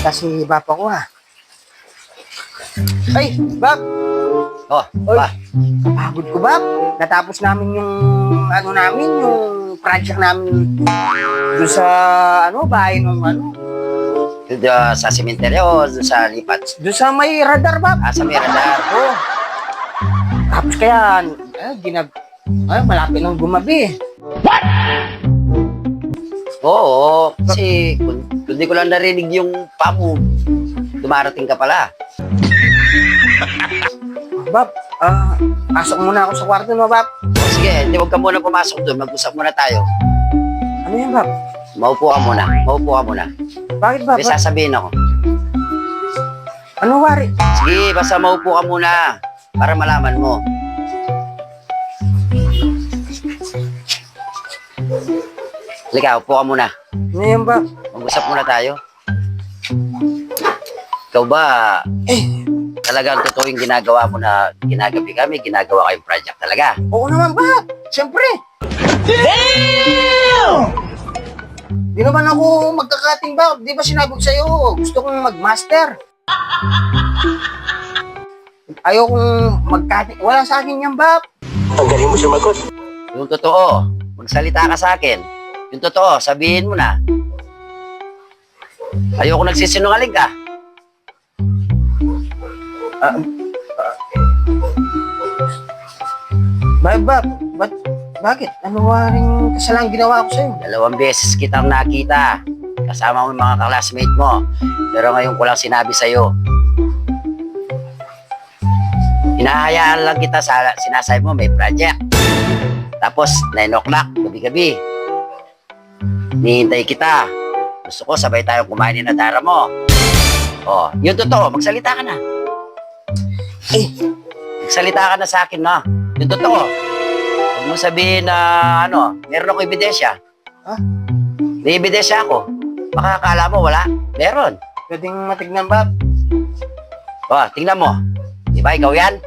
yata si Bap ako ha. Ay, Bap! Oh, Oy, ba? kapagod ko, Bap. Natapos namin yung, yung project namin doon sa, bahay nung, Doon sa sementeryo o doon sa lipat? doon sa may radar, Bap. Ah, sa Miradar. Oo. Tapos kaya, malapit nang gumabi. Oo, kasi kung di ko lang narinig yung pamo, dumarating ka pala. Bap, pasok muna ako sa kwarto, no, Bap? O sige, hindi, huwag ka muna pumasok doon. Mag-usap muna tayo. Ano yan, Bap? Maupo ka muna. Maupo ka muna. Bakit, Bap? May sasabihin ako. Ano wari? Sige, basta maupo ka muna para malaman mo. Halika, upo ka muna. Ano yan, Bap? Mag-usap muna tayo. Ikaw ba, talagang totoo yung ginagawa mo na ginagabi kami, ginagawa kayong project talaga? Oo naman, Bap. Siyempre. Damn! Di naman ako magkakating, Bap. Di ba sinabi ko sa'yo, gusto kong mag-master. Ayaw kong mag-cutting. Wala sa akin yan, Bap. Ang galing mo sumagot. Yung totoo, magsalita ka sa akin. Yung totoo, sabihin mo na. Ayoko nagsisinungaling ka. Bap, bakit? Ano waring kasalanan ginawa ko sa'yo? 2 beses kitang nakita. Kasama mo yung mga classmate mo. Pero ngayon ko lang sinabi sa'yo. Hinahayaan lang kita sa sinasabi mo may project. Tapos 9 o'clock, gabi-gabi. Nihintay kita. Gusto ko sabay tayong kumain na dara mo. Oh, yun totoo, magsalita ka na. Magsalita ka na sa akin, no? Yung totoo. Huwag mo sabihin na, meron ako ebidensya. Ha? May ebidensya ako. Baka akala mo wala. Meron. Pwedeng matignan, Bap. Oh, tingnan mo. Di ba ikaw yan?